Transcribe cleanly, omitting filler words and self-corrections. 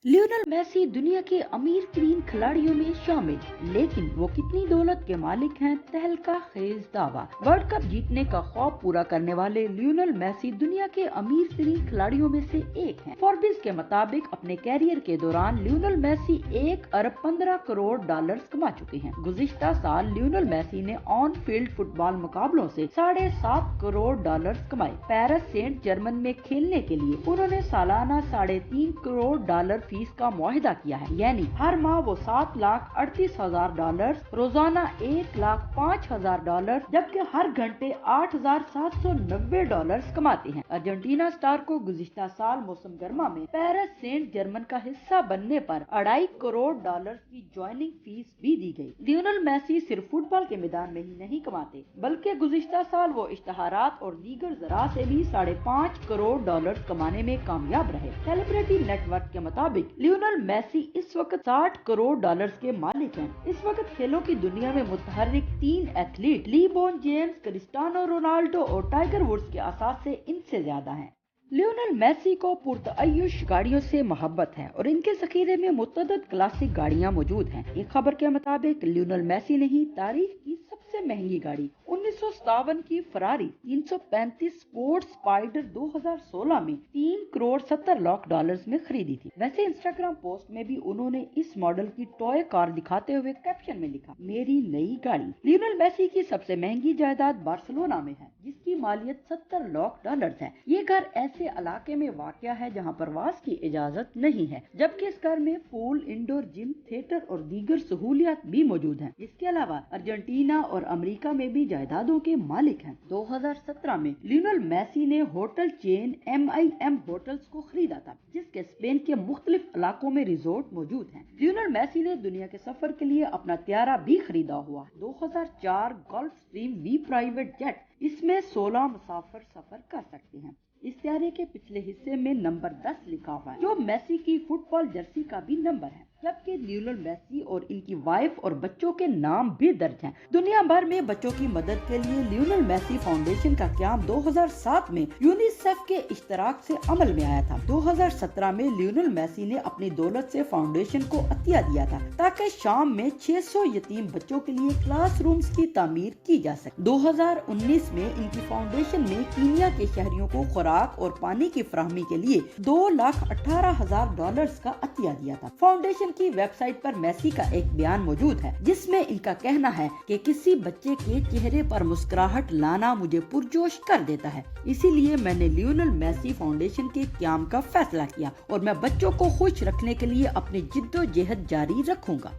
Lionel Messi दुनिया के अमीर तरीन खिलाड़ियों में शामिल, लेकिन वो कितनी दौलत के मालिक हैं, तहलका खेज दावा। वर्ल्ड कप जीतने का ख्वाब पूरा करने वाले लियोनेल मेसी दुनिया के अमीर तरीन खिलाड़ियों में से एक हैं। फोर्ब्स के मुताबिक अपने कैरियर के दौरान लियोनेल मेसी 1 अरब 15 करोड़ डॉलर कमा चुके हैं। गुज़िश्ता साल लियोनेल मेसी ने ऑन फील्ड फुटबॉल मुकाबलों से 7.5 करोड़ डॉलर कमाए। पेरिस सेंट जर्मन में खेलने के लिए उन्होंने सालाना 3.5 करोड़ डॉलर फीस का मुआहदा किया है, यानी हर माह वो 7,38,000 डॉलर, रोजाना 1,05,000 डॉलर, जबकि हर घंटे 8,790 डॉलर कमाते हैं। अर्जेंटीना स्टार को गुज़िश्ता साल मौसम गर्मा में पेरिस सेंट जर्मन का हिस्सा बनने पर 2.5 करोड़ डॉलर की ज्वाइनिंग फीस भी दी गई। लियोनेल मेसी सिर्फ फुटबॉल के मैदान में ही नहीं कमाते, बल्कि गुज़िश्ता साल वो इश्तहारात और दीगर जरा से भी 5.5 करोड़ डॉलर कमाने में कामयाब रहे। सेलिब्रिटी नेटवर्क के मुताबिक लियोनेल मेसी इस वक्त 60 करोड़ डॉलर के मालिक हैं। इस वक्त खेलों की दुनिया में मुतहर्रिक 3 एथलीट लीब्रॉन जेम्स, क्रिस्टियानो रोनाल्डो और टाइगर वुड्स के आसास से इनसे ज्यादा हैं। लियोनेल मेसी को पुरतअय्युश गाड़ियों से मोहब्बत है और इनके ज़ख़ीरे में मुतअद्दिद क्लासिक गाड़ियां मौजूद हैं। एक खबर के मुताबिक लियोनेल मेसी ने ही तारीख की सबसे महंगी गाड़ी 1957 की फरारी 335 स्पोर्ट्स स्पाइडर 2016 में 3 करोड़ 70 लाख डॉलर में खरीदी थी। वैसे इंस्टाग्राम पोस्ट में भी उन्होंने इस मॉडल की टॉय कार दिखाते हुए कैप्शन में लिखा, मेरी नई गाड़ी। लियोनेल मेसी की सबसे महंगी जायदाद बार्सिलोना में है, जिसकी मालियत 70 लाख डॉलर है। ये घर ऐसे इलाके में वाक़या है जहां प्रवास की इजाजत नहीं है, जबकि इस घर में पूल, इंडोर जिम, थिएटर और दीगर सहूलियात भी मौजूद हैं। इसके अलावा अर्जेंटीना और अमेरिका में भी जायदादों के मालिक हैं। 2017 में लियोनेल मेसी ने होटल चेन MIM होटल्स को खरीदा था, जिसके स्पेन के मुख्तलिफ इलाकों में रिजोर्ट मौजूद हैं। लियोनेल मेसी ने दुनिया के सफर के लिए अपना त्यारा भी खरीदा हुआ 2004 gulf stream V private jet. इसमें 16 मुसाफिर सफर कर सकते हैं। इस त्यारे के पिछले हिस्से में नंबर 10 लिखा हुआ है, जो मेसी की फुटबॉल जर्सी का भी नंबर है, जबकि लियोनेल मेसी और इनकी वाइफ और बच्चों के नाम भी दर्ज हैं। दुनिया भर में बच्चों की मदद के लिए लियोनेल मेसी फाउंडेशन का क़याम 2007 में यूनिसेफ के इश्तराक से अमल में आया था। 2017 में लियोनेल मेसी ने अपनी दौलत से फाउंडेशन को अतिया दिया था, ताकि शाम में 600 यतीम बच्चों के लिए क्लासरूम्स की तामीर की जा सके। 2019 में इनकी फाउंडेशन ने कीनिया के शहरियों को खुराक और पानी की फराहमी के लिए $2,18,000 का अतिया दिया था। फाउंडेशन की वेबसाइट पर मेसी का एक बयान मौजूद है, जिसमें इनका कहना है कि किसी बच्चे के चेहरे पर मुस्कुराहट लाना मुझे पुरजोश कर देता है, इसीलिए मैंने लियोनेल मेसी फाउंडेशन के क़याम का फैसला किया और मैं बच्चों को खुश रखने के लिए अपनी जिद्दोजहद जारी रखूंगा।